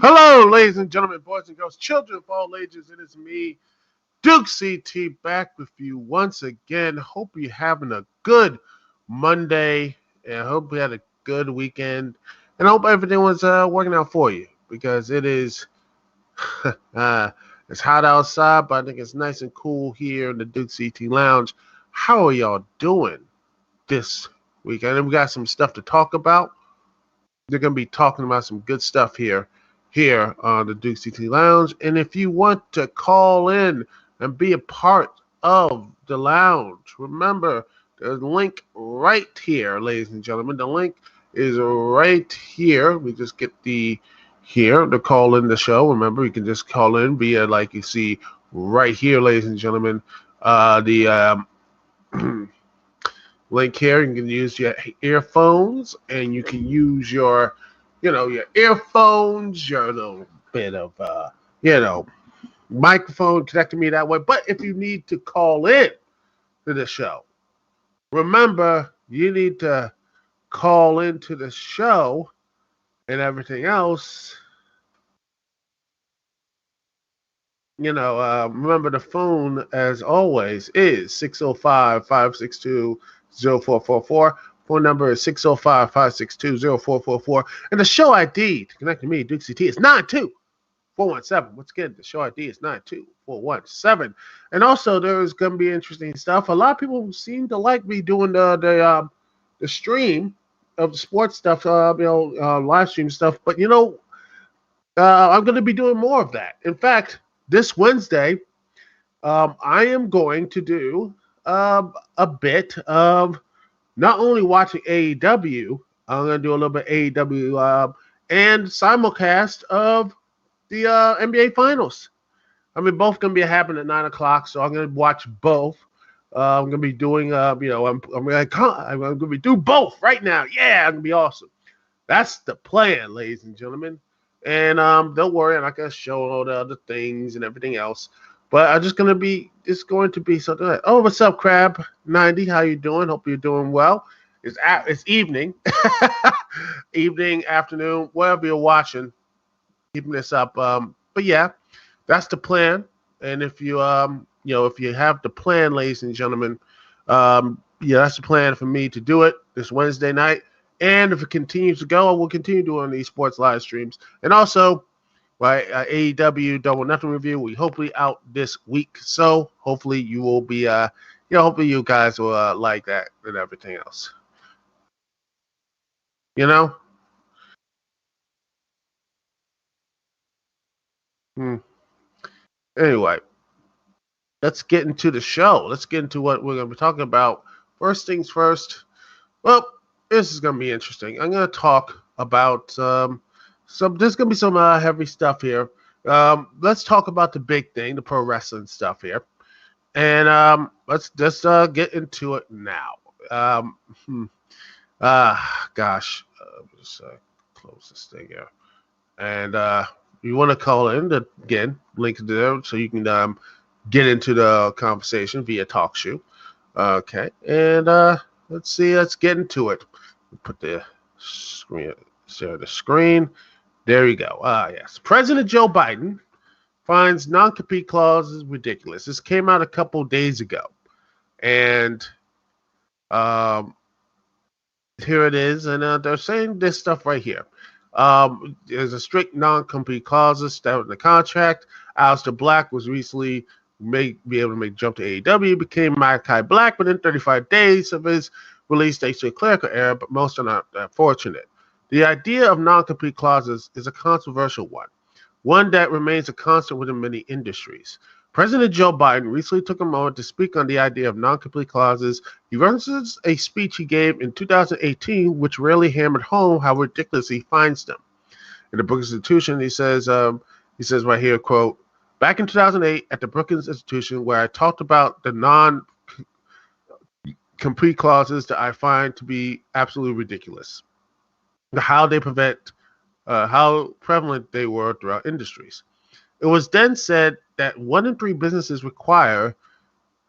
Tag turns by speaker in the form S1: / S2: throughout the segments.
S1: Hello, ladies and gentlemen, boys and girls, children of all ages. It is me, Duke CT, back with you once again. Hope you're having a good Monday, and I hope you had a good weekend, and I hope everything was working out for you because it is it's hot outside, but I think it's nice and cool here in the Duke CT Lounge. How are y'all doing this weekend? And we got some stuff to talk about. They're going to be talking about some good stuff here on the Duke CT Lounge. And if you want to call in and be a part of the lounge, remember there's a link right here, ladies and gentlemen. The link is right here. We just get to call in the show. Remember, you can just call in via, like you see right here, ladies and gentlemen, the link here. You can use your earphones, and you can use your earphones, your little bit of microphone connecting me that way. But if you need to call in to the show, remember you need to call into the show and everything else. Remember the phone, as always, is 605-562-0444. Phone number is 605-562-0444. And the show ID to connect to me, Duke CT, is 92417. Once again, the show ID is 92417. And also, there's going to be interesting stuff. A lot of people seem to like me doing the stream of the sports stuff, live stream stuff. But, I'm going to be doing more of that. In fact, this Wednesday, I am going to do a bit of not only watching AEW, I'm going to do a little bit of AEW and simulcast of the NBA Finals. I mean, both going to be happening at 9 o'clock, so I'm going to watch both. I'm going to be doing, I'm going to be doing both right now. Yeah, it's going to be awesome. That's the plan, ladies and gentlemen. And don't worry, I'm not going to show all the other things and everything else. But it's going to be something like, oh, what's up, Crab 90? How you doing? Hope you're doing well. It's evening, evening, afternoon, whatever you're watching, keeping this up. But yeah, that's the plan. And if you if you have the plan, ladies and gentlemen, that's the plan for me to do it this Wednesday night. And if it continues to go, I will continue doing these sports live streams. And also, right, AEW Double Nothing review will hopefully out this week. So hopefully you will be, hopefully you guys will like that and everything else. Anyway, let's get into the show. Let's get into what we're going to be talking about. First things first. Well, this is going to be interesting. I'm going to talk about there's going to be some heavy stuff here. Let's talk about the big thing, the pro wrestling stuff here. And let's just get into it now. Gosh. Just close this thing here. And you want to call in, again, link there so you can get into the conversation via TalkShoe. Okay. And let's get into it. Put the screen, share the screen. There you go. Yes. President Joe Biden finds non-compete clauses ridiculous. This came out a couple days ago, and um, here it is, and they're saying this stuff right here. There's a strict non-compete clauses that in the contract. Aleister Black was recently be able to make jump to AEW, became Malachi Black within 35 days of his release thanks to a clerical error, but most are not that fortunate. The idea of non-compete clauses is a controversial one that remains a constant within many industries. President Joe Biden recently took a moment to speak on the idea of non-compete clauses. He references a speech he gave in 2018, which really hammered home how ridiculous he finds them. In the Brookings Institution, he says right here, quote, "Back in 2008 at the Brookings Institution, where I talked about the non-compete clauses that I find to be absolutely ridiculous, how prevalent they were throughout industries. It was then said that 1 in 3 businesses require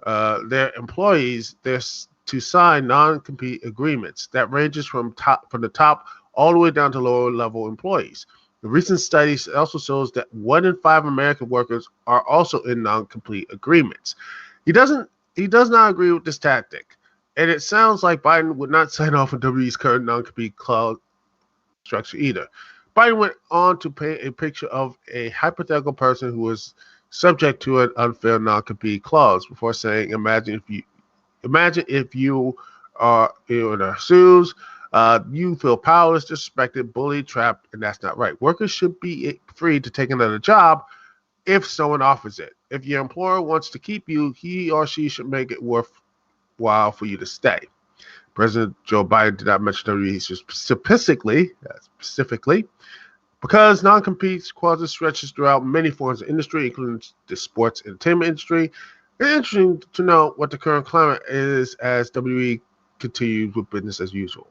S1: their employees to sign non-compete agreements that ranges from the top all the way down to lower level employees. The recent study also shows that 1 in 5 American workers are also in non-compete agreements. He does not agree with this tactic, and it sounds like Biden would not sign off on WWE's current non-compete clause structure either. Biden went on to paint a picture of a hypothetical person who was subject to an unfair non-compete clause before saying, imagine if you are in a shoes, you feel powerless, disrespected, bullied, trapped, and that's not right. Workers should be free to take another job if someone offers it. If your employer wants to keep you, he or she should make it worthwhile for you to stay." President Joe Biden did not mention WWE specifically, because non-compete clauses stretches throughout many forms of industry, including the sports entertainment industry. It's interesting to know what the current climate is as WWE continues with business as usual.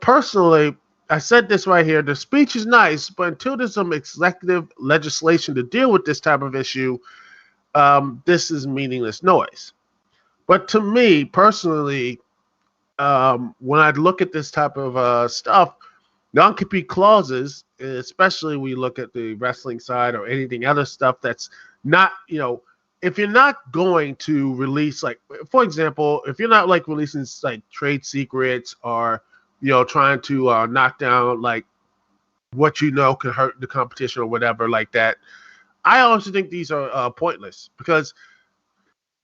S1: Personally, I said this right here. The speech is nice, but until there's some executive legislation to deal with this type of issue, this is meaningless noise. But to me, personally, when I look at this type of stuff, non-compete clauses, especially when you look at the wrestling side or anything other stuff that's not, if you're not going to release, like, for example, if you're not like releasing like trade secrets or, trying to knock down like what can hurt the competition or whatever like that, I honestly think these are pointless because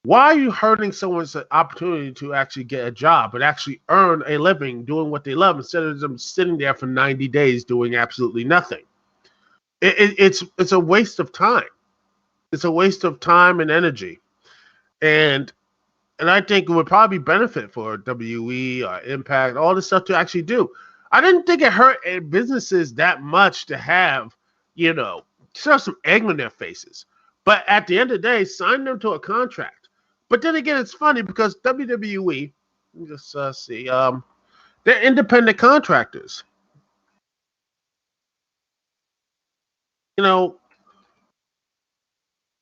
S1: why are you hurting someone's opportunity to actually get a job and actually earn a living doing what they love instead of them sitting there for 90 days doing absolutely nothing? It's a waste of time. It's a waste of time and energy. And I think it would probably benefit for WE or Impact, all this stuff to actually do. I didn't think it hurt businesses that much to have, some egg in their faces. But at the end of the day, sign them to a contract. But then again, it's funny because WWE, let me just see, they're independent contractors.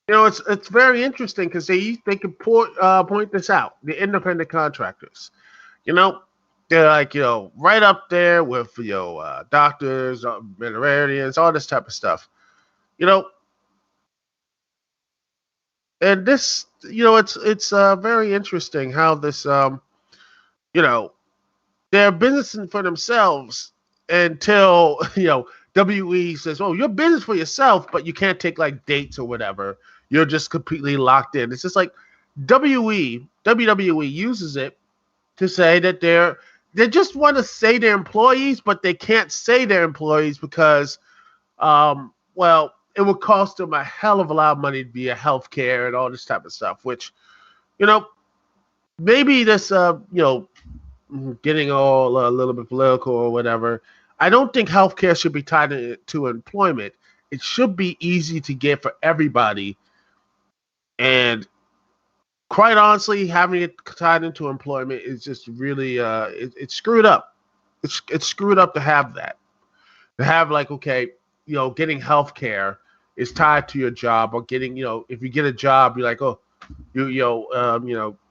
S1: It's very interesting because they can point this out. The independent contractors, they're like right up there with doctors, veterinarians, all this type of stuff. And this, it's very interesting how this they're businessing for themselves until WE says, "Oh, you're business for yourself, but you can't take like dates or whatever. You're just completely locked in." It's just like WWE uses it to say that they just want to say they're employees, but they can't say they're employees because, it would cost them a hell of a lot of money to be a healthcare and all this type of stuff. Which, maybe this, getting all a little bit political or whatever. I don't think healthcare should be tied to employment. It should be easy to get for everybody. And quite honestly, having it tied into employment is just really it's screwed up. It's screwed up to have that. To have like, okay, getting healthcare is tied to your job, or getting, if you get a job, you're like, oh,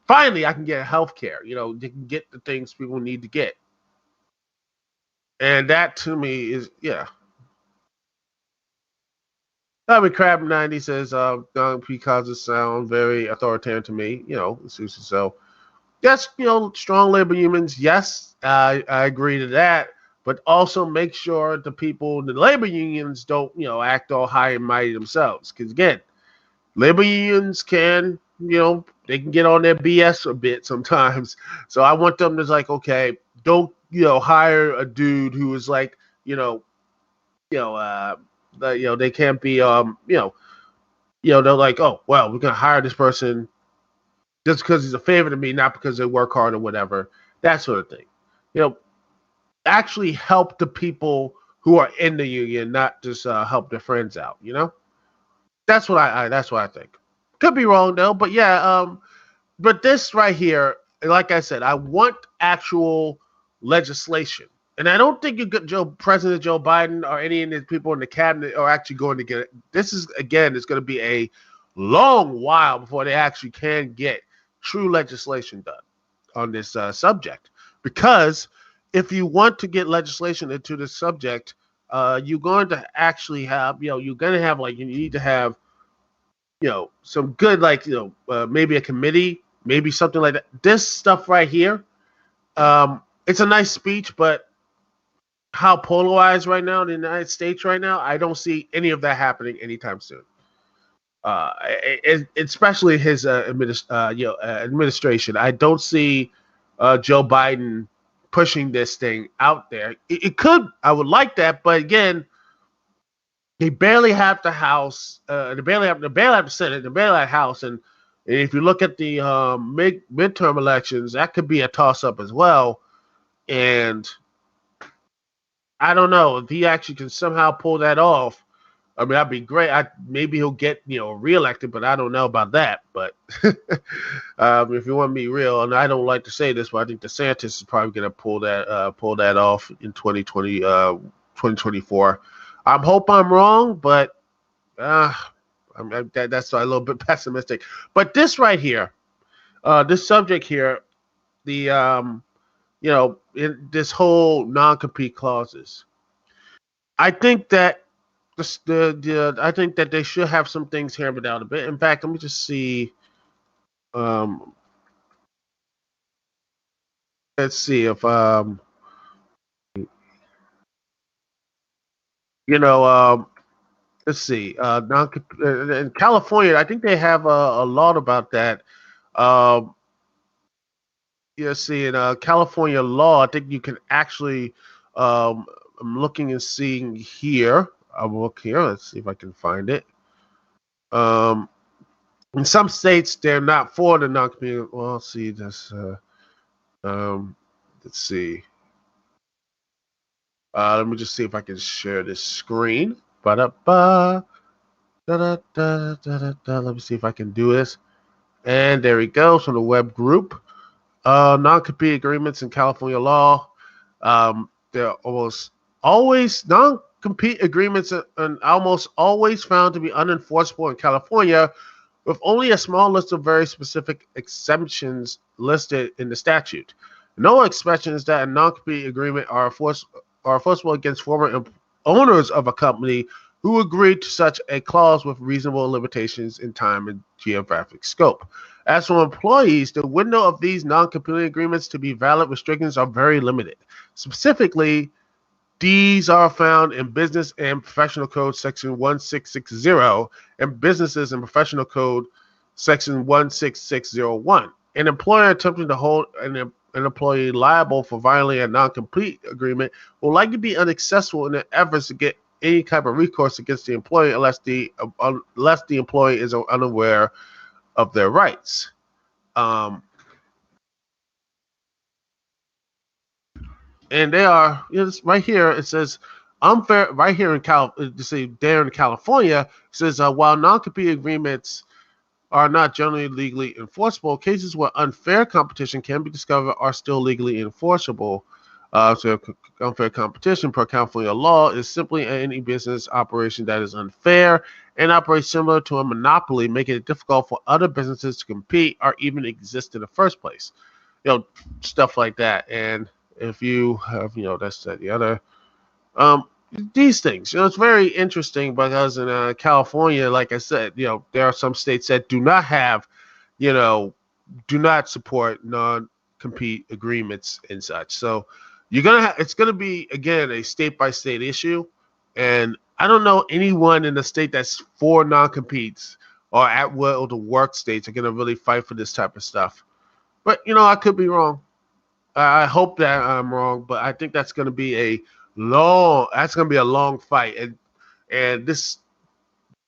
S1: finally I can get healthcare. They can get the things people need to get. And that to me is, yeah. Crab 90 says, because it sound very authoritarian to me. So yes, strong labor unions. Yes, I agree to that. But also make sure the people in the labor unions don't, act all high and mighty themselves. Because again, labor unions can, they can get on their BS a bit sometimes. So I want them to like, okay, don't, hire a dude who is like, you know, uh, they can't be, they're like, oh, well, we're gonna hire this person just because he's a favor to me, not because they work hard or whatever, that sort of thing. You know, actually help the people who are in the union, not just help their friends out. That's what I think. Could be wrong though, but yeah. But this right here, like I said, I want actual legislation. And I don't think you get President Joe Biden or any of the people in the cabinet are actually going to get it. This is, again, it's going to be a long while before they actually can get true legislation done on this subject. Because if you want to get legislation into this subject, you're going to actually have, you're going to have like, you need to have, some good, like, maybe a committee, maybe something like that. This stuff right here, it's a nice speech, but how polarized right now in the United States right now, I don't see any of that happening anytime soon. Especially his administration. I don't see Joe Biden pushing this thing out there. It could. I would like that, but again, they barely have the House. They barely have the Senate. They barely have the House. And if you look at the midterm elections, that could be a toss up as well. And I don't know if he actually can somehow pull that off. I mean, that'd be great. Maybe he'll get reelected, but I don't know about that. But if you want to be real, and I don't like to say this, but I think DeSantis is probably going to pull that off in 2024. I hope I'm wrong, but that's a little bit pessimistic. But this right here, this subject here, the in this whole non-compete clauses, I think that I think that they should have some things hammered out a bit. In fact, let me just see. Um, let's see if you know let's see. In California, I think they have a law about that. Um, see, in California law, I think you can actually. I'm looking and seeing here. I'll look here. Let's see if I can find it. Um, in some states, they're not for the non-compete. Well, let's see this. Let's see. Let me just see if I can share this screen. Ba-da-ba. Da-da-da-da-da-da. Let me see if I can do this. And there we go. So the web group. Non-compete agreements in California law. They're almost always non-compete agreements and almost always found to be unenforceable in California, with only a small list of very specific exemptions listed in the statute. No exceptions that a non-compete agreement are enforceable against former owners of a company who agreed to such a clause with reasonable limitations in time and geographic scope. As for employees, the window of these non-compete agreements to be valid restrictions are very limited. Specifically, these are found in Business and Professional Code Section 1660 and Businesses and Professional Code Section 16601. An employer attempting to hold an employee liable for violating a non-compete agreement will likely be unsuccessful in their efforts to get any type of recourse against the employee unless the employee is unaware of their rights. And they are, right here. It says unfair right here in there in California. It says while non-compete agreements are not generally legally enforceable, cases where unfair competition can be discovered are still legally enforceable. So unfair competition per California law is simply any business operation that is unfair and operates similar to a monopoly, making it difficult for other businesses to compete or even exist in the first place. Stuff like that. And if you have, that's the other. these things. It's very interesting because in California, like I said, there are some states that do not have, you know, do not support non-compete agreements and such. So it's gonna be again a state by state issue, and I don't know anyone in the state that's for non-competes or at will to work states are gonna really fight for this type of stuff. But I could be wrong. I hope that I'm wrong, but I think that's gonna be a long fight, and this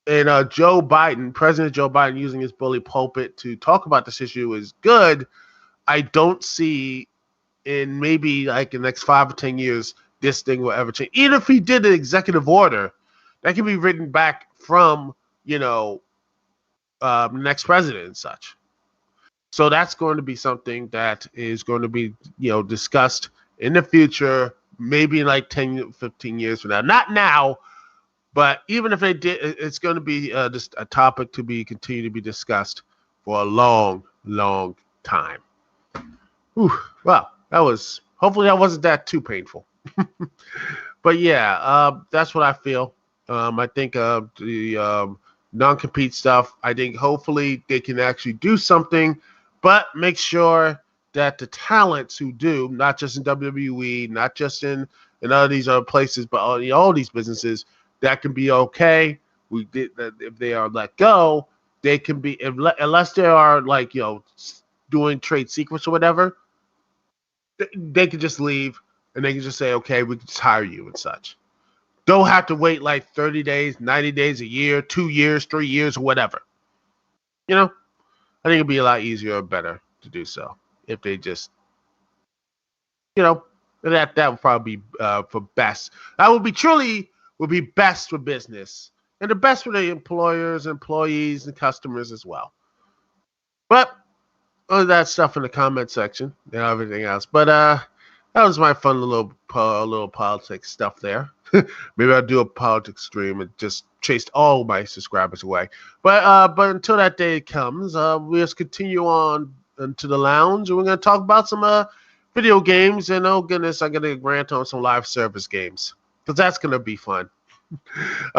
S1: and President Joe Biden using his bully pulpit to talk about this issue is good. I don't see in maybe like in the next 5 or 10 years this thing will ever change. Even if he did an executive order, that can be written back from the next president and such. So that's going to be something that is going to be discussed in the future, maybe like 10, 15 years from now. Not now, but even if they did, it's going to be just a topic to be continue to be discussed for a long, long time. Whew. Well, hopefully that wasn't that too painful. But yeah, that's what I feel. I think the non-compete stuff, I think hopefully they can actually do something, but make sure that the talents who do, not just in WWE, not just in all these other places, but all these businesses, that can be okay. If they are let go, they can be, unless they are like, doing trade secrets or whatever, they can just leave and they can just say, okay, we can just hire you and such. Don't have to wait like 30 days, 90 days, a year, 2 years, 3 years, or whatever. I think it'd be a lot easier or better to do so if they just, that would probably be for best. That would be best for business and the best for the employers, employees, and customers as well. But all that stuff in the comment section and everything else. But that was my fun little politics stuff there. Maybe I'll do a politics stream and just chased all my subscribers away. But until that day comes, we'll just continue on into the lounge, and we're gonna talk about some video games. And oh goodness, I'm gonna rant on some live service games because that's gonna be fun. All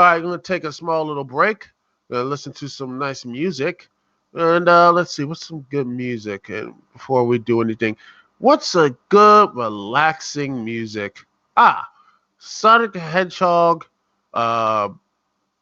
S1: right, I'm gonna take a small little break. We're gonna listen to some nice music. And let's see, what's some good music? And before we do anything, what's a good, relaxing music? Sonic the Hedgehog,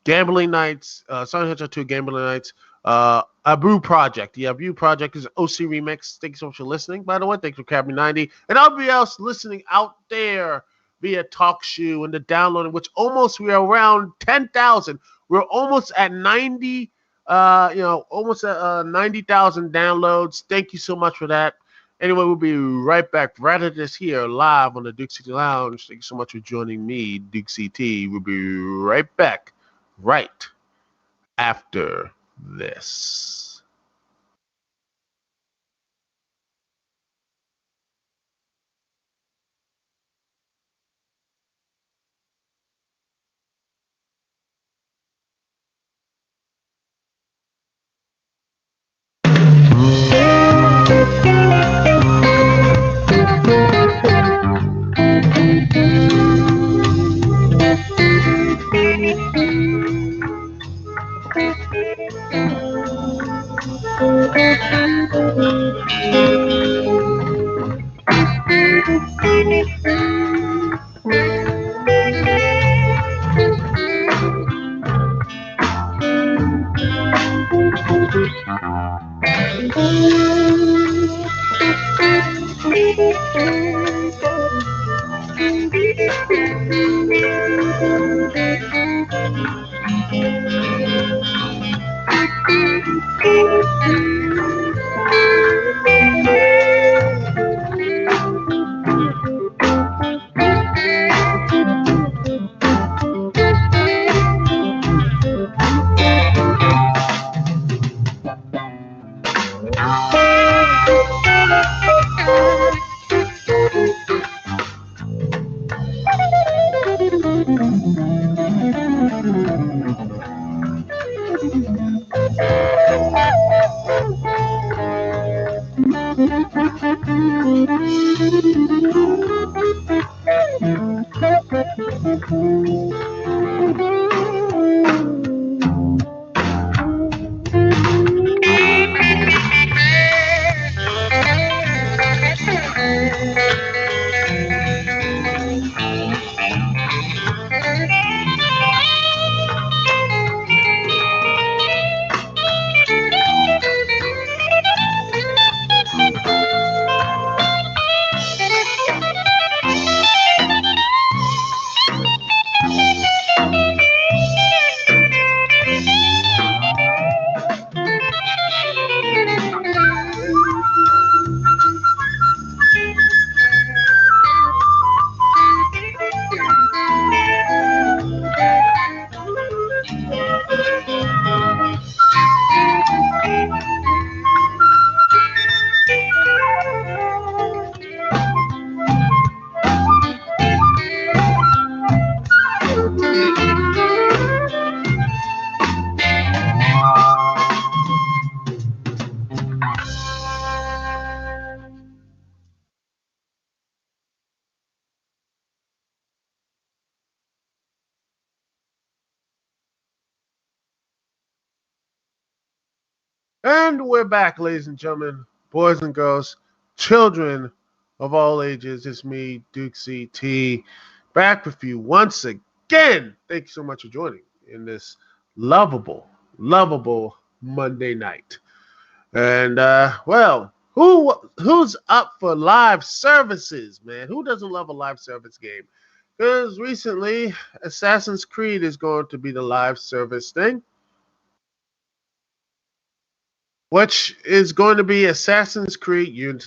S1: Gambling Nights, Sonic the Hedgehog 2 Gambling Nights, A Brew Project. Yeah, Brew Project is an OC remix. Thank you so much for listening, by the way. Thanks for Cabby90. And everybody else listening out there via TalkShoe and the downloading, which almost we are around 10,000. We're almost at 90. Almost at 90,000 downloads. Thank you so much for that. Anyway, we'll be right back right at this here live on the Dukect Lounge. Thank you so much for joining me, Dukect. We'll be right back right after this. And we're back, ladies and gentlemen, boys and girls, children of all ages. It's me, Dukect T, back with you once again. Thank you so much for joining in this lovable Monday night. And well, who's up for live services, man? Who doesn't love a live service game? Because recently, Assassin's Creed is going to be the live service thing, which is going to be Assassin's Creed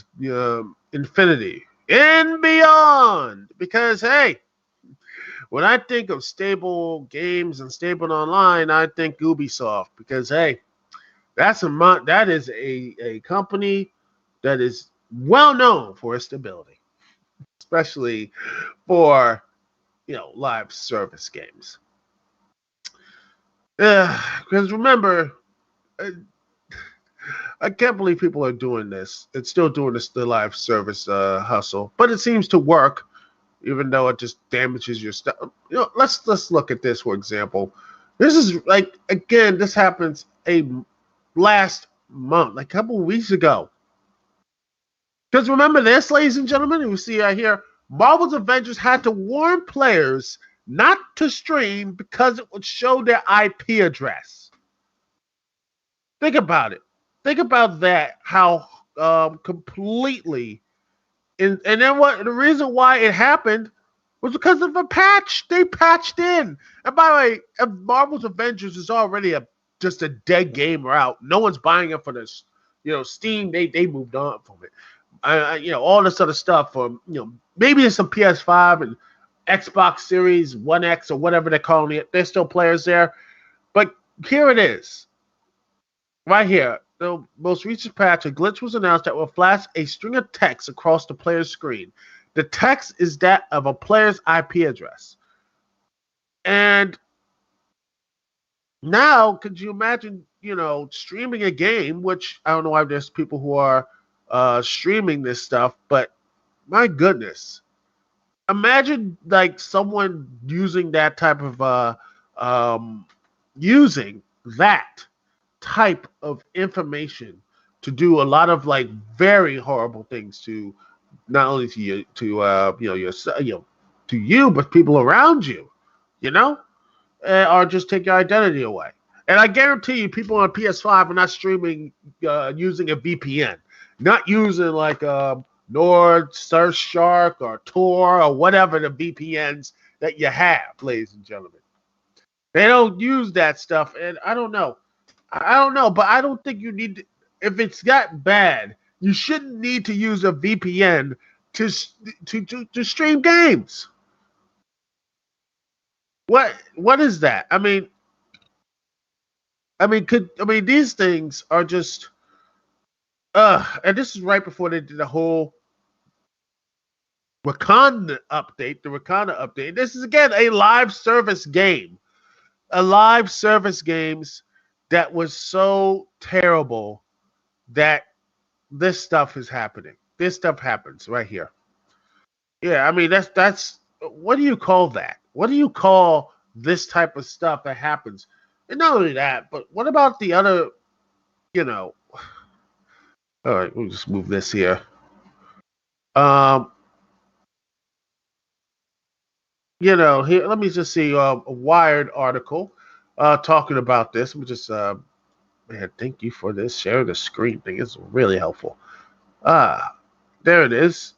S1: Infinity and Beyond. Because hey, when I think of stable games and stable online, I think Ubisoft. Because hey, that is a company that is well known for its stability, especially for live service games. Because remember, I can't believe people are doing this. It's still doing the live service hustle, but it seems to work, even though it just damages your stuff. Let's look at this for example. This is this happens last month, like a couple of weeks ago. Because remember this, ladies and gentlemen, we see right here, Marvel's Avengers had to warn players not to stream because it would show their IP address. Think about it. Think about that. How completely, and then what? The reason why it happened was because of a patch they patched in. And by the way, Marvel's Avengers is already just a dead game route. No one's buying it for this. Steam they moved on from it. All this other stuff from maybe it's some PS5 and Xbox Series 1X or whatever they're calling it. There's still players there, but here it is, right here. The most recent patch, a glitch was announced that will flash a string of text across the player's screen. The text is that of a player's IP address. And now, could you imagine, streaming a game, which I don't know why there's people who are streaming this stuff, but my goodness. Imagine like someone using that type of using that type of information to do a lot of like very horrible things to not only to you to you but people around you, or just take your identity away. And I guarantee you, people on PS5 are not streaming using a VPN, not using like Nord, Surfshark, or Tor, or whatever the VPNs that you have, ladies and gentlemen. They don't use that stuff, and I don't know. But I don't think you need to, if it's that bad, you shouldn't need to use a VPN to stream games. What is that? I mean, these things are just and this is right before they did the whole Wakanda update. This is again a live service game. A live service games that was so terrible that this stuff is happening. This stuff happens right here. Yeah, I mean that's what do you call that? What do you call this type of stuff that happens? And not only that, but what about the other, all right, we'll just move this here. Here, let me just see a Wired article talking about this. Let me just, man, thank you for this. Share the screen thing. It's really helpful. There it is.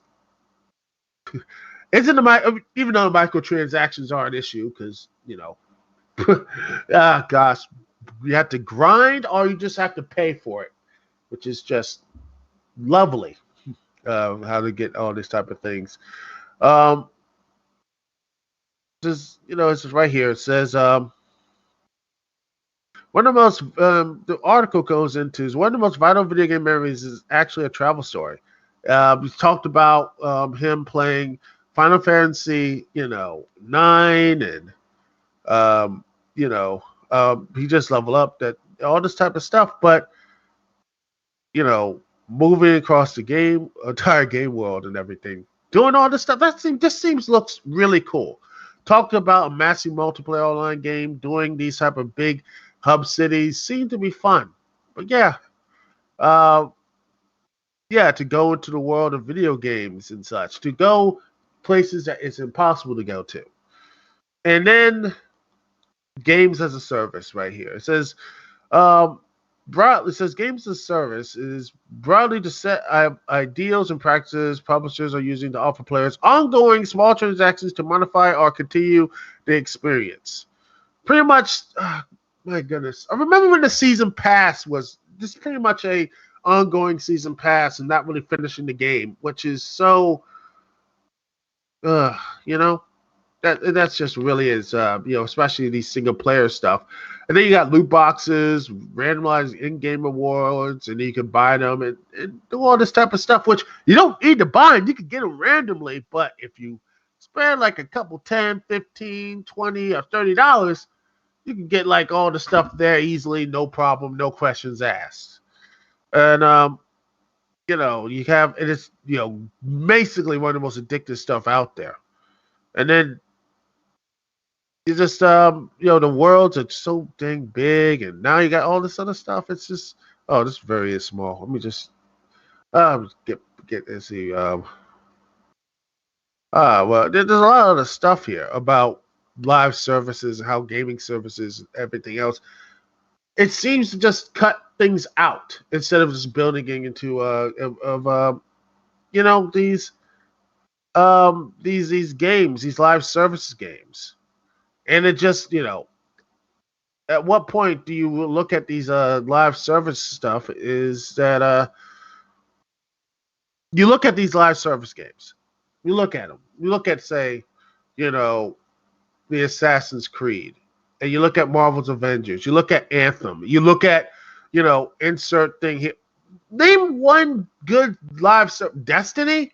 S1: Even though the microtransactions are an issue, because, gosh, you have to grind or you just have to pay for it, which is just lovely. How to get all these type of things. It's just right here. It says one of the most the article goes into is one of the most vital video game memories is actually a travel story. We talked about him playing Final Fantasy, 9, and he just leveled up, that all this type of stuff, but moving across the entire game world and everything, doing all this stuff, looks really cool. Talked about a massive multiplayer online game, doing these type of big hub cities seem to be fun. But yeah, Uh, yeah, to go into the world of video games and such, to go places that it's impossible to go to. And then games as a service right here. It says um, it says games as a service is broadly to set ideals and practices publishers are using to offer players ongoing small transactions to modify or continue the experience. Pretty much, my goodness. I remember when the season pass was just pretty much a ongoing season pass and not really finishing the game, which is so, uh, you know, that's just really is especially these single player stuff. And then you got loot boxes, randomized in-game rewards, and you can buy them and do all this type of stuff, which you don't need to buy them. You can get them randomly, but if you spend like a couple 10, 15, 20, or $30, you can get like all the stuff there easily, no problem, no questions asked. And you have it is basically one of the most addictive stuff out there. And then you just the worlds are so dang big, and now you got all this other stuff. It's just this very is small. Let me just get and see. Well, there's a lot of other stuff here about live services, how gaming services, everything else. It seems to just cut things out instead of just building into these games, these live services games, and it just at what point do you look at these live service stuff is that you look at these live service games, you look at them, you look at say the Assassin's Creed, and you look at Marvel's Avengers, you look at Anthem, you look at insert thing here, name one good live service. Destiny,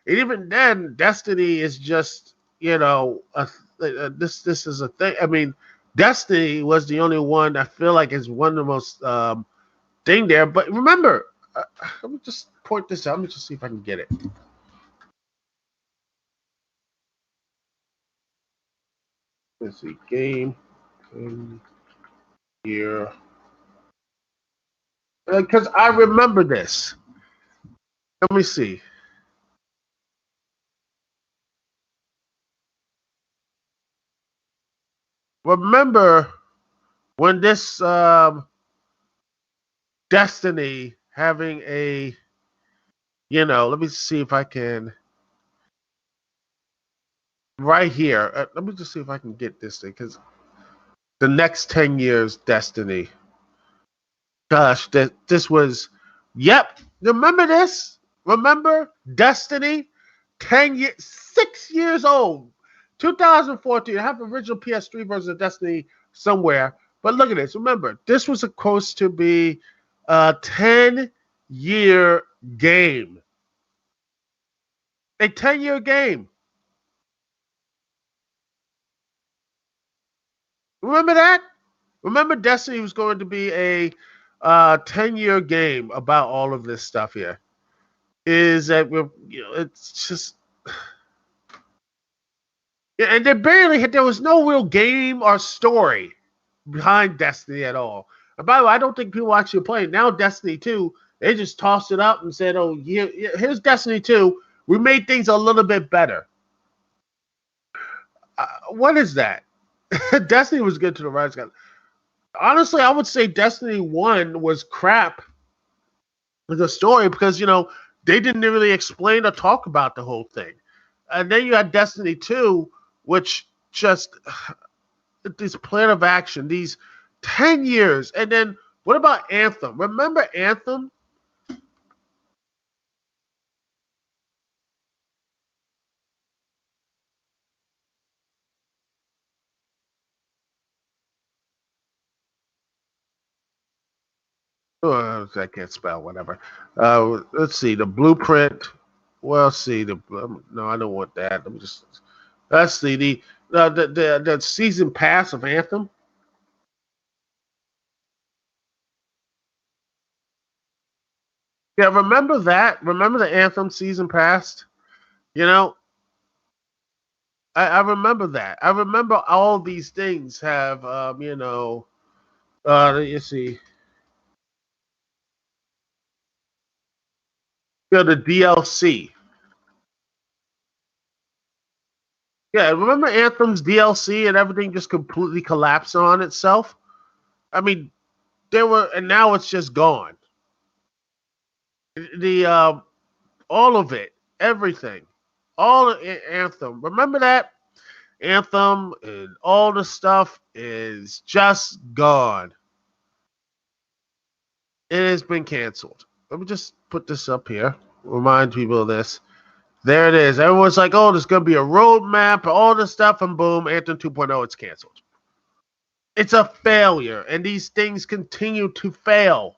S1: and even then Destiny is just this is a thing. I mean, Destiny was the only one I feel like is one of the most thing there. But remember, let me just point this out. Let me just see if I can get it. Let's see, game here, because I remember this. Let me see. Remember when this Destiny having a let me see if I can right here. Let me just see if I can get this thing because the next 10 years Destiny. Gosh, this was. Yep, remember this? Remember Destiny? 10 years, 6 years old. 2014. I have the original PS3 version of Destiny somewhere. But look at this. Remember, this was supposed to be a 10-year game. A 10-year game. Remember that? Remember Destiny was going to be a 10-year game about all of this stuff here. Is that it's just and there was no real game or story behind Destiny at all. And by the way, I don't think people actually play it. Now Destiny 2, they just tossed it up and said, oh, here's Destiny 2. We made things a little bit better. What is that? Destiny was good to the right guy. Honestly, I would say Destiny 1 was crap with the story because, they didn't really explain or talk about the whole thing. And then you had Destiny 2, which just this plan of action, these 10 years. And then what about Anthem? Remember Anthem? Oh, I can't spell, whatever. Let's see, the blueprint. Well, see, no, I don't want that. Let me just, let's see, the season pass of Anthem. Yeah, remember that? Remember the Anthem season pass? You know, I remember that. I remember all these things have, you see. The DLC. Yeah, remember Anthem's DLC and everything just completely collapsed on itself? I mean, there were, and now it's just gone. The all of it, everything, all of Anthem. Remember that Anthem and all the stuff is just gone. It has been canceled. Let me just put this up here. Remind people of this. There it is. Everyone's like, oh, there's going to be a roadmap, all this stuff, and boom, Anthem 2.0, it's canceled. It's a failure, and these things continue to fail.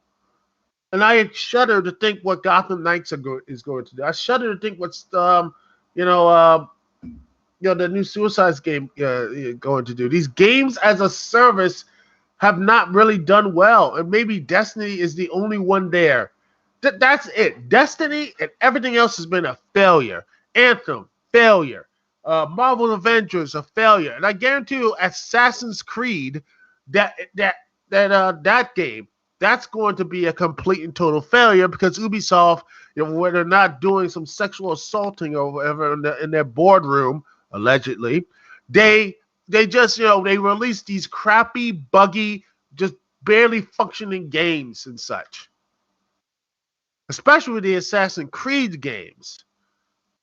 S1: And I shudder to think what Gotham Knights is going to do. I shudder to think what's the new Suicide game going to do. These games as a service have not really done well, and maybe Destiny is the only one there. That's it. Destiny and everything else has been a failure. Anthem, failure. Marvel Avengers, a failure. And I guarantee you, Assassin's Creed, that game, that's going to be a complete and total failure because Ubisoft, when they're not doing some sexual assaulting or whatever in their boardroom, allegedly, they just, they release these crappy, buggy, just barely functioning games and such. Especially with the Assassin's Creed games.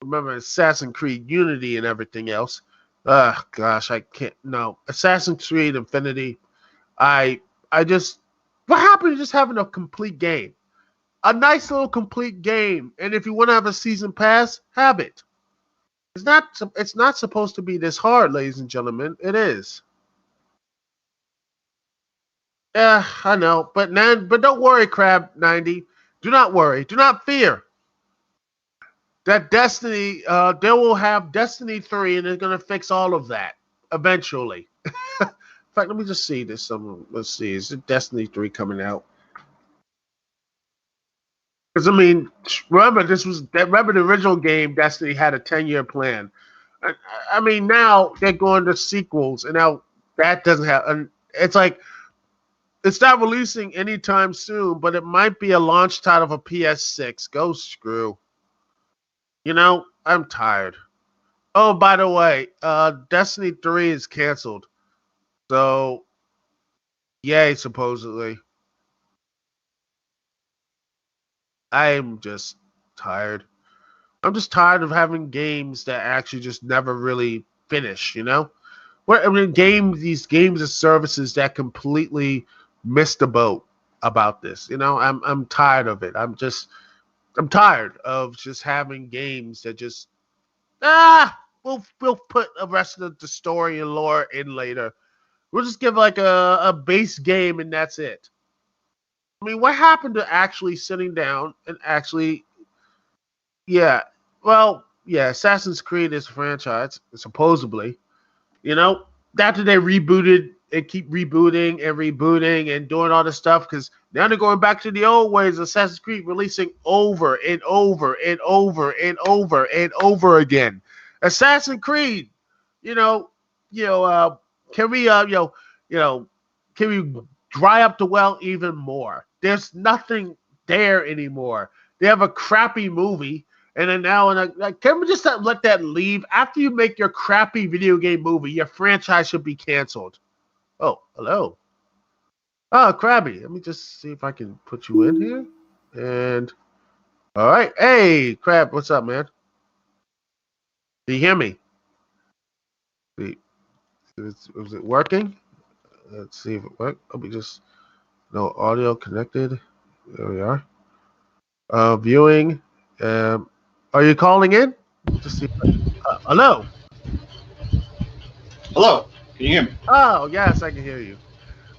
S1: Remember Assassin's Creed Unity and everything else. Gosh, I can't. No. Assassin's Creed Infinity. What happened to just having a complete game? A nice little complete game. And if you want to have a season pass, have it. It's not supposed to be this hard, ladies and gentlemen. It is. Yeah, I know. But don't worry, Crab90. Do not worry. Do not fear. That Destiny, they will have Destiny 3, and they're going to fix all of that eventually. In fact, let me just see this. Let's see. Is it Destiny 3 coming out? Because, I mean, remember the original game, Destiny, had a 10-year plan. I mean, now they're going to sequels, and now that doesn't have. And it's like, it's not releasing anytime soon, but it might be a launch title of a PS6. Go screw. I'm tired. Oh, by the way, Destiny 3 is canceled. So, yay, supposedly. I'm just tired. I'm just tired of having games that actually just never really finish, these games and services that completely missed the boat about this. I'm tired of it. I'm tired of just having games that just we'll put the rest of the story and lore in later. We'll just give like a base game and that's it. I mean, what happened to actually sitting down and actually, Assassin's Creed is a franchise, supposedly. After they rebooted and keep rebooting and doing all this stuff, because now they're going back to the old ways of Assassin's Creed, releasing over and over and over and over and over again. Assassin's Creed, can we can we dry up the well even more? There's nothing there anymore. They have a crappy movie, and then now, can we just let that leave? After you make your crappy video game movie, your franchise should be canceled. Oh, hello. Oh, Krabby. Let me just see if I can put you in here. And, all right. Hey, Crab, what's up, man? Do you hear me? Is it working? Let's see if it works. Let me just, no audio connected. There we are. Viewing. Are you calling in? Just see. Hello.
S2: Hello. Can you hear me?
S1: Oh, yes, I can hear you.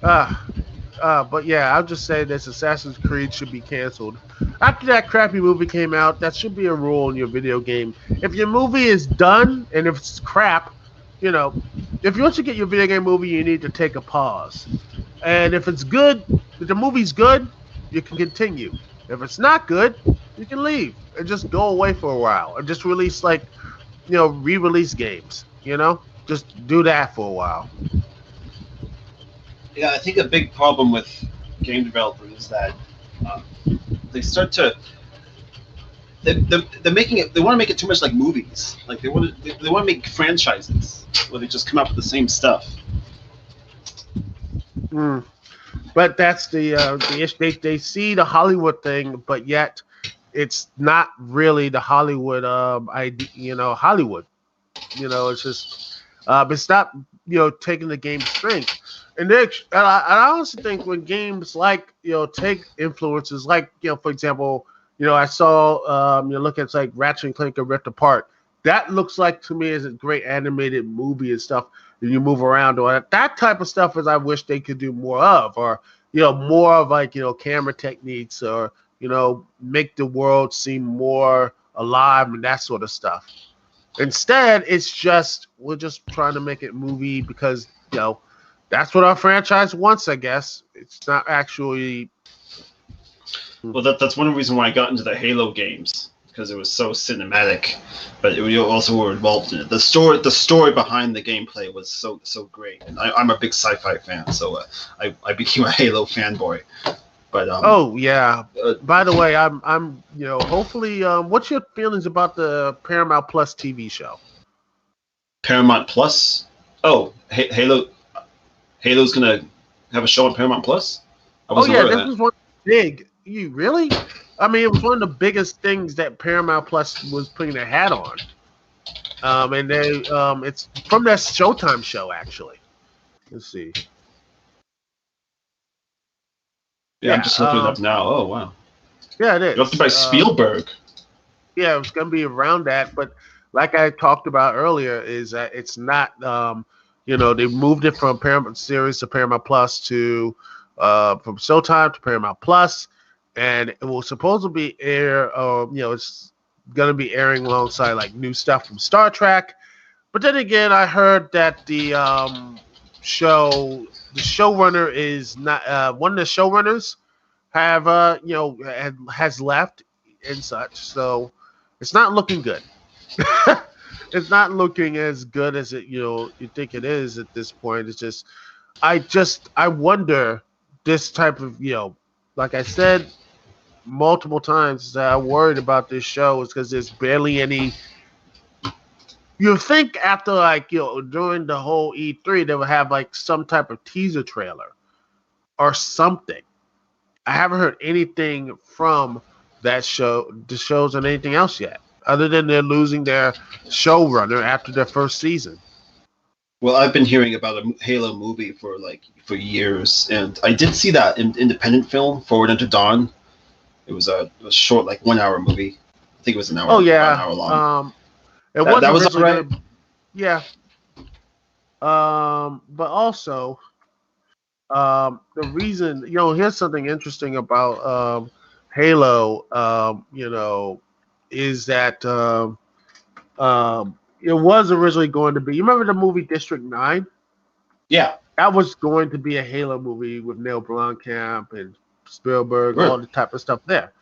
S1: But yeah, I'll just say this: Assassin's Creed should be canceled. After that crappy movie came out, that should be a rule in your video game. If your movie is done and if it's crap, if you want to get your video game movie, you need to take a pause. And if it's good, if the movie's good, you can continue. If it's not good, you can leave and just go away for a while or just release re-release games. Just do that for a while.
S2: Yeah, I think a big problem with game developers is that they start to they're making it. They want to make it too much like movies. Like they want to make franchises where they just come up with the same stuff.
S1: Mm. But that's the issue. They see the Hollywood thing, but yet it's not really the Hollywood Hollywood. It's just it's not taking the game's strength. And I honestly think when games like take influences like for example I saw look at like Ratchet and Clank and Rift Apart. That looks like to me is a great animated movie and stuff. And you move around or that type of stuff is I wish they could do more of, or more of like camera techniques, or make the world seem more alive and that sort of stuff. Instead, it's just we're just trying to make it movie because that's what our franchise wants. I guess it's not actually.
S2: Well, that's one reason why I got into the Halo games, because it was so cinematic, but you also were involved in it. The story behind the gameplay was so great, and I'm a big sci-fi fan, so I became a Halo fanboy. But
S1: oh yeah. By the way, I'm hopefully. What's your feelings about the Paramount Plus TV show?
S2: Paramount Plus? Oh, Halo's gonna have a show on Paramount Plus?
S1: Oh yeah, this was one big. You really? I mean, it was one of the biggest things that Paramount Plus was putting their hat on. And they it's from their Showtime show actually. Let's see.
S2: Yeah, I'm just looking it up now. Oh wow.
S1: Yeah, it is.
S2: Directed by Spielberg.
S1: Yeah, it's gonna be around that, but like I talked about earlier, is that it's not. They moved it from Paramount series to Paramount Plus to from Showtime to Paramount Plus, and it will supposedly air. It's gonna be airing alongside like new stuff from Star Trek. But then again, I heard that the showrunner is not one of the showrunners has left and such, so it's not looking good. It's not looking as good as it you think it is at this point. It's just I wonder this type of like I said multiple times that I'm worried about this show is because there's barely any. You think after during the whole E3 they would have like some type of teaser trailer or something. I haven't heard anything from that show, the shows, and anything else yet, other than they're losing their showrunner after their first season.
S2: Well, I've been hearing about a Halo movie for years, and I did see that independent film, Forward Unto Dawn. It was a short, 1 hour movie. I think it was an hour.
S1: Oh yeah,
S2: an hour long.
S1: That
S2: was all right.
S1: Yeah. But also, the reason here's something interesting about Halo. Is that it was originally going to be. You remember the movie District 9?
S2: Yeah.
S1: That was going to be a Halo movie with Neil Blomkamp and Spielberg,
S2: Really?
S1: all the type of stuff there.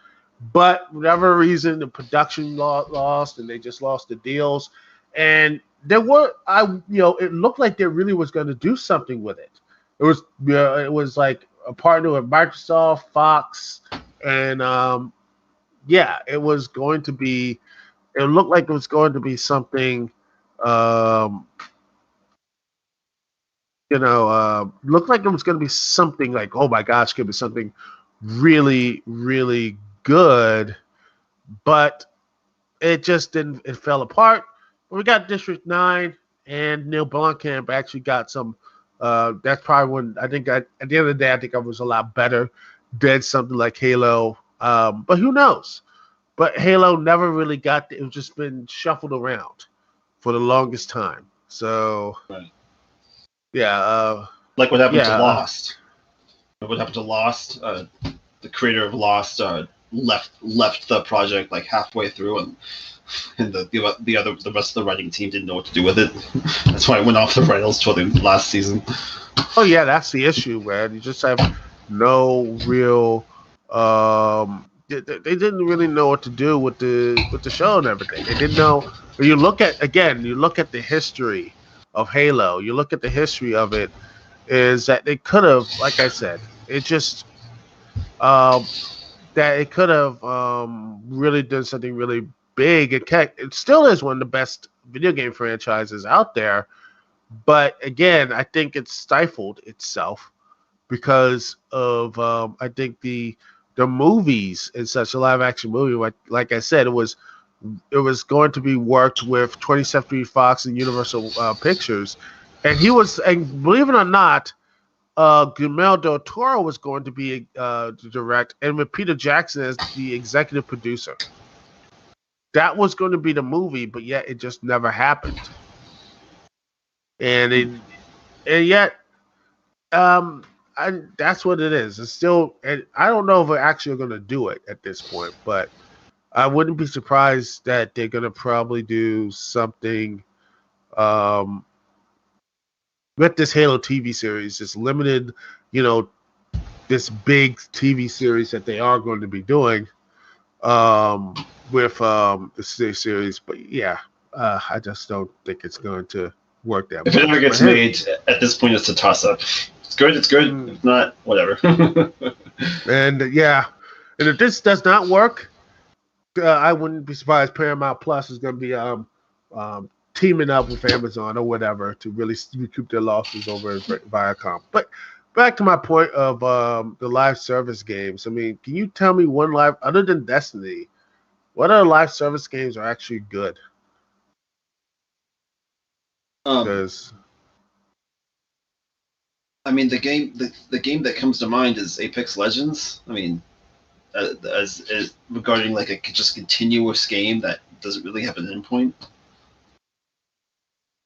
S1: But for whatever reason, the production lost, and they just lost the deals. And there were, it looked like they really was going to do something with it. It was like a partner with Microsoft, Fox, and it was going to be. It looked like it was going to be something. Looked like it was going to be something like, oh my gosh, it could be something really, really good, but it just didn't. It fell apart. But we got District 9, and Neil Blomkamp actually got some. That's probably when I think at the end of the day, I think I was a lot better than something like Halo. But who knows? But Halo never really got. It was just been shuffled around for the longest time. So,
S2: right.
S1: Yeah.
S2: Like what happened to Lost. What happened to Lost? The creator of Lost left the project halfway through, and the rest of the writing team didn't know what to do with it. That's why it went off the rails for the last season.
S1: Oh yeah, that's the issue, man. You just have no real. They didn't really know what to do with the show and everything. They didn't know. You look at the history of Halo. You look at the history of it. Is that they could have, like I said, it just that it could have really done something really big. It still is one of the best video game franchises out there, but again, I think it's stifled itself because of I think the movies and such a live action movie. Like I said, it was going to be worked with 20th Century Fox and Universal Pictures, and believe it or not, Guillermo del Toro was going to be to direct, and with Peter Jackson as the executive producer. That was going to be the movie, but yet it just never happened. And yet, that's what it is. It's still, and I don't know if we're actually going to do it at this point, but I wouldn't be surprised that they're going to probably do something with this Halo TV series, this limited, this big TV series that they are going to be doing with the series. But yeah, I just don't think it's going to work that
S2: If
S1: much.
S2: it ever gets made, at this point, it's a toss-up. It's good, it's good. If not, whatever.
S1: And and if this does not work, I wouldn't be surprised Paramount Plus is going to be teaming up with Amazon or whatever to really recoup their losses over at Viacom. But back to my point of the live service games. I mean, can you tell me one other than Destiny, what other live service games are actually good? Because
S2: I mean, the game that comes to mind is Apex Legends. I mean, as regarding like a just continuous game that doesn't really have an endpoint.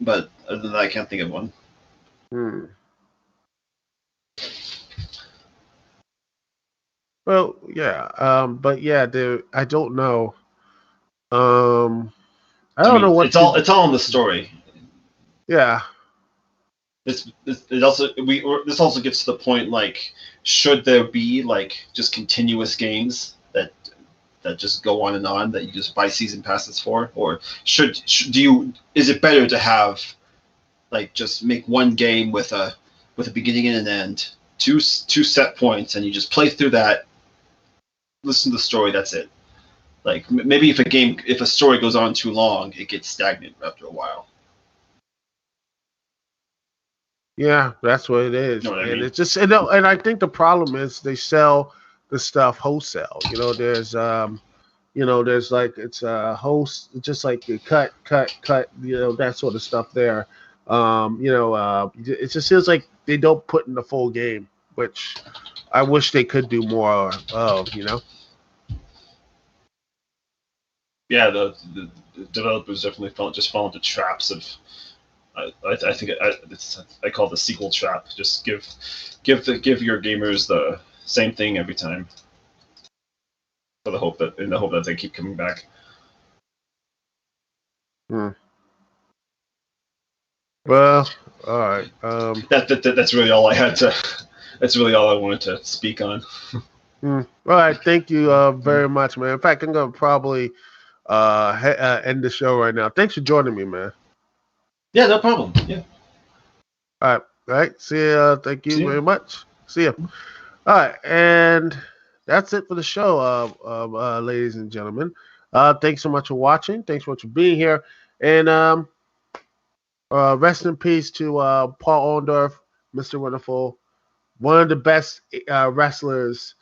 S2: But other than that, I can't think of one.
S1: Well, yeah, but yeah, I don't know. I don't know what
S2: it's all in the story.
S1: Yeah.
S2: This also gets to the point, like, should there be like just continuous games that just go on and on that you just buy season passes for, or is it better to have like just make one game with a beginning and an end, two set points, and you just play through that, listen to the story, that's it. Like maybe if a story goes on too long, it gets stagnant after a while.
S1: Yeah, that's what it is.
S2: You know what I mean?
S1: It's just and I think the problem is they sell the stuff wholesale. There's there's like it's a host, just like you cut, that sort of stuff there. It just feels like they don't put in the full game, which I wish they could do more of.
S2: Yeah, the developers definitely fall into traps of. I think I call it the sequel trap. Just give your gamers the same thing every time, in the hope that they keep coming back.
S1: Well, all right.
S2: That's really all I had to. That's really all I wanted to speak on.
S1: All right, thank you very much, man. In fact, I'm gonna probably end the show right now. Thanks for joining me, man.
S2: Yeah, no problem. Yeah.
S1: All right. See you. Thank you very much. See you. All right, and that's it for the show, ladies and gentlemen. Thanks so much for watching. Thanks so much for being here, and rest in peace to Paul Orndorff, Mr. Wonderful, one of the best wrestlers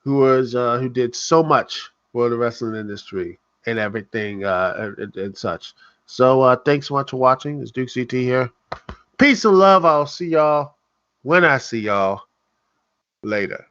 S1: who did so much for the wrestling industry and everything and such. So thanks so much for watching. It's Duke CT here. Peace and love. I'll see y'all when I see y'all later.